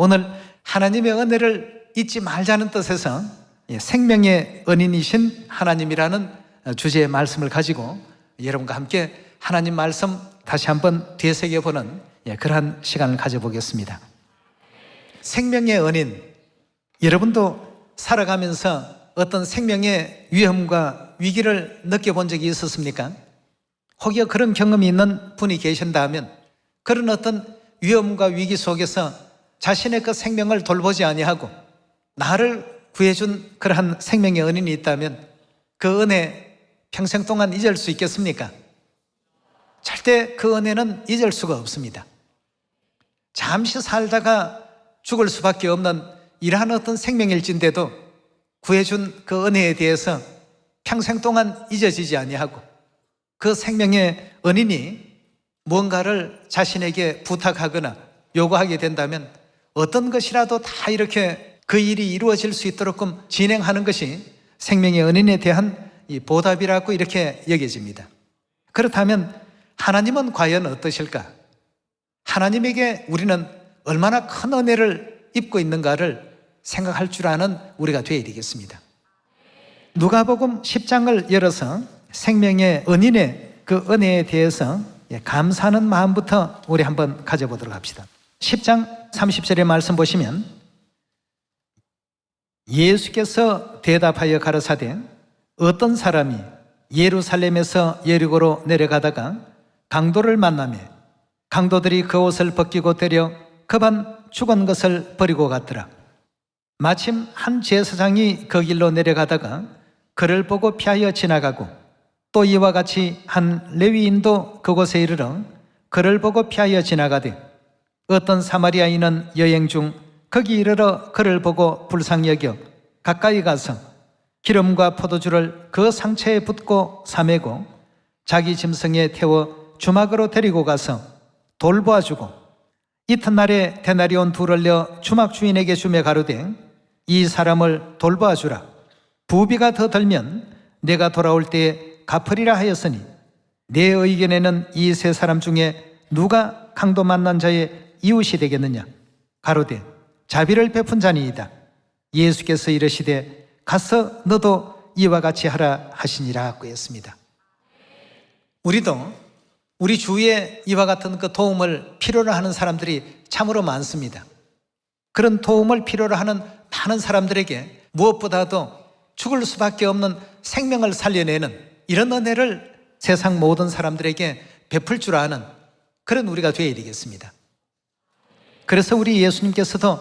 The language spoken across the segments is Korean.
오늘 하나님의 은혜를 잊지 말자는 뜻에서 생명의 은인이신 하나님이라는 주제의 말씀을 가지고 여러분과 함께 하나님 말씀 다시 한번 되새겨보는 그러한 시간을 가져보겠습니다. 생명의 은인, 여러분도 살아가면서 어떤 생명의 위험과 위기를 느껴본 적이 있었습니까? 혹여 그런 경험이 있는 분이 계신다면 그런 어떤 위험과 위기 속에서 자신의 그 생명을 돌보지 아니하고 나를 구해준 그러한 생명의 은인이 있다면 그 은혜 평생 동안 잊을 수 있겠습니까? 절대 그 은혜는 잊을 수가 없습니다. 잠시 살다가 죽을 수밖에 없는 이러한 어떤 생명일진데도 구해준 그 은혜에 대해서 평생 동안 잊어지지 아니하고 그 생명의 은인이 무언가를 자신에게 부탁하거나 요구하게 된다면 어떤 것이라도 다 이렇게 그 일이 이루어질 수 있도록 진행하는 것이 생명의 은인에 대한 이 보답이라고 이렇게 여겨집니다. 그렇다면 하나님은 과연 어떠실까? 하나님에게 우리는 얼마나 큰 은혜를 입고 있는가를 생각할 줄 아는 우리가 되어야 되겠습니다. 누가복음 10장을 열어서 생명의 은인의 그 은혜에 대해서 감사하는 마음부터 우리 한번 가져보도록 합시다. 10장 30절의 말씀 보시면 예수께서 대답하여 가라사대 어떤 사람이 예루살렘에서 여리고로 내려가다가 강도를 만나매 강도들이 그 옷을 벗기고 때려 급한 죽은 것을 버리고 갔더라. 마침 한 제사장이 그 길로 내려가다가 그를 보고 피하여 지나가고 또 이와 같이 한 레위인도 그곳에 이르러 그를 보고 피하여 지나가되 어떤 사마리아인은 여행 중 거기 이르러 그를 보고 불쌍히 여겨 가까이 가서 기름과 포도주를 그 상처에 붓고 사매고 자기 짐승에 태워 주막으로 데리고 가서 돌보아주고 이튿날에 데나리온 둘을 려 주막 주인에게 주며 가로되 이 사람을 돌보아주라. 부비가 더 들면 내가 돌아올 때에 갚으리라 하였으니 내 의견에는 이 세 사람 중에 누가 강도 만난 자의 이웃이 되겠느냐? 가로되 자비를 베푼 자니이다. 예수께서 이르시되 가서 너도 이와 같이 하라 하시니라 했습니다. 우리도 우리 주위에 이와 같은 그 도움을 필요로 하는 사람들이 참으로 많습니다. 그런 도움을 필요로 하는 많은 사람들에게 무엇보다도 죽을 수밖에 없는 생명을 살려내는 이런 은혜를 세상 모든 사람들에게 베풀 줄 아는 그런 우리가 되어야 되겠습니다. 그래서 우리 예수님께서도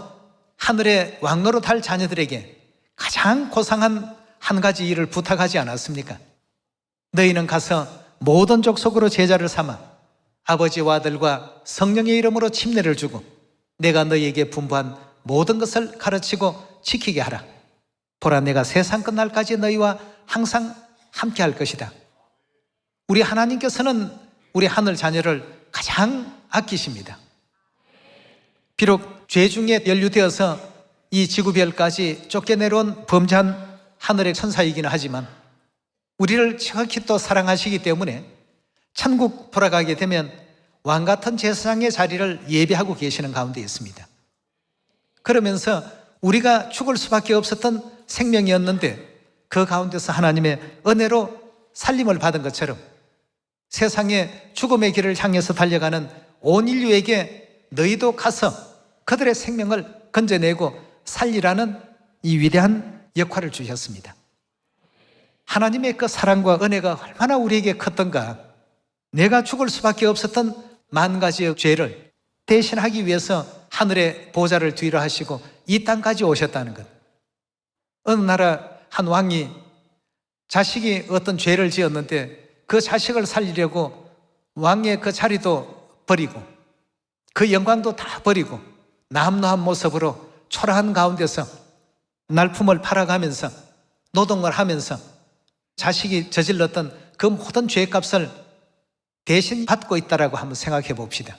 하늘의 왕노릇할 자녀들에게 가장 고상한 한 가지 일을 부탁하지 않았습니까? 너희는 가서 모든 족속으로 제자를 삼아 아버지와 아들과 성령의 이름으로 침례를 주고 내가 너희에게 분부한 모든 것을 가르치고 지키게 하라. 보라, 내가 세상 끝날까지 너희와 항상 함께 할 것이다. 우리 하나님께서는 우리 하늘 자녀를 가장 아끼십니다. 비록 죄 중에 연루되어서 이 지구별까지 쫓겨내려온 범죄한 하늘의 천사이기는 하지만 우리를 지극히 또 사랑하시기 때문에 천국 돌아가게 되면 왕같은 제사장의 자리를 예비하고 계시는 가운데 있습니다. 그러면서 우리가 죽을 수밖에 없었던 생명이었는데 그 가운데서 하나님의 은혜로 살림을 받은 것처럼 세상의 죽음의 길을 향해서 달려가는 온 인류에게 너희도 가서 그들의 생명을 건져내고 살리라는 이 위대한 역할을 주셨습니다. 하나님의 그 사랑과 은혜가 얼마나 우리에게 컸던가. 내가 죽을 수밖에 없었던 만 가지의 죄를 대신하기 위해서 하늘의 보좌를 뒤로 하시고 이 땅까지 오셨다는 것. 어느 나라 한 왕이 자식이 어떤 죄를 지었는데 그 자식을 살리려고 왕의 그 자리도 버리고 그 영광도 다 버리고 남루한 모습으로 초라한 가운데서 날품을 팔아가면서 노동을 하면서 자식이 저질렀던 그 모든 죄값을 대신 받고 있다라고 한번 생각해 봅시다.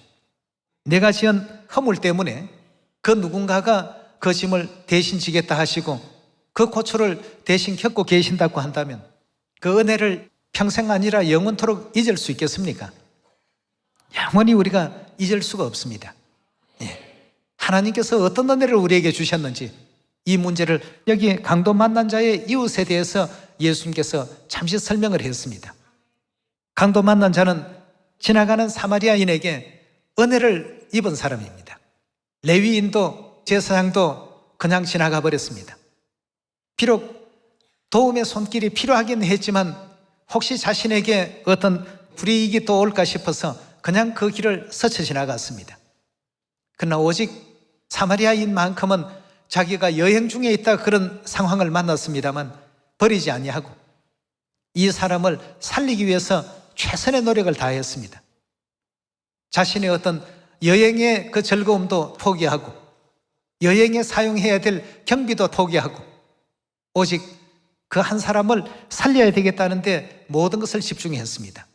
내가 지은 허물 때문에 그 누군가가 그 짐을 대신 지겠다 하시고 그 고초를 대신 겪고 계신다고 한다면 그 은혜를 평생 아니라 영원토록 잊을 수 있겠습니까? 영원히 우리가 잊을 수가 없습니다. 하나님께서 어떤 은혜를 우리에게 주셨는지 이 문제를 여기 강도 만난 자의 이웃에 대해서 예수님께서 잠시 설명을 했습니다. 강도 만난 자는 지나가는 사마리아인에게 은혜를 입은 사람입니다. 레위인도 제사장도 그냥 지나가 버렸습니다. 비록 도움의 손길이 필요하긴 했지만 혹시 자신에게 어떤 불이익이 또 올까 싶어서 그냥 그 길을 스쳐 지나갔습니다. 그러나 오직 사마리아인만큼은 자기가 여행 중에 있다 그런 상황을 만났습니다만 버리지 아니하고 이 사람을 살리기 위해서 최선의 노력을 다했습니다. 자신의 어떤 여행의 그 즐거움도 포기하고 여행에 사용해야 될 경비도 포기하고 오직 그 한 사람을 살려야 되겠다는데 모든 것을 집중했습니다.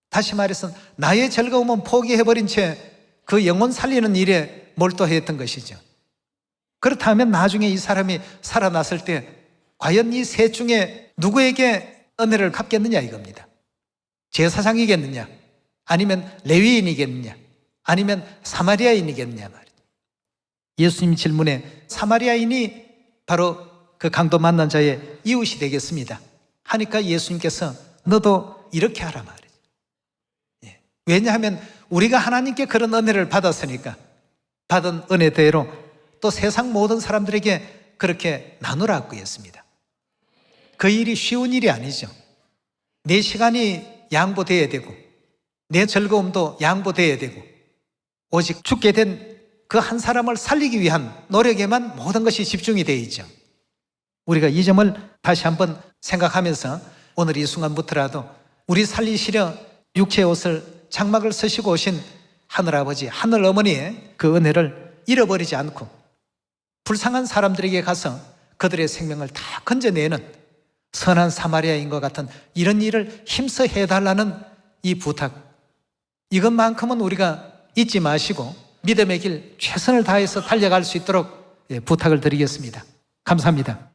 다시 말해서 나의 즐거움은 포기해버린 채 그 영혼 살리는 일에 몰두했던 것이죠. 그렇다면 나중에 이 사람이 살아났을 때 과연 이 셋 중에 누구에게 은혜를 갚겠느냐 이겁니다. 제사장이겠느냐 아니면 레위인이겠느냐 아니면 사마리아인이겠느냐 말이죠. 예수님 질문에 사마리아인이 바로 그 강도 만난 자의 이웃이 되겠습니다 하니까 예수님께서 너도 이렇게 하라 말이죠. 왜냐하면 우리가 하나님께 그런 은혜를 받았으니까 받은 은혜대로 또 세상 모든 사람들에게 그렇게 나누라고 했습니다. 그 일이 쉬운 일이 아니죠. 내 시간이 양보돼야 되고 내 즐거움도 양보돼야 되고 오직 죽게 된 그 한 사람을 살리기 위한 노력에만 모든 것이 집중이 되어 있죠. 우리가 이 점을 다시 한번 생각하면서 오늘 이 순간부터라도 우리 살리시려 육체의 옷을 장막을 쓰시고 오신 하늘아버지, 하늘어머니의 그 은혜를 잃어버리지 않고 불쌍한 사람들에게 가서 그들의 생명을 다 건져내는 선한 사마리아인과 같은 이런 일을 힘써 해달라는 이 부탁, 이것만큼은 우리가 잊지 마시고 믿음의 길 최선을 다해서 달려갈 수 있도록 부탁을 드리겠습니다. 감사합니다.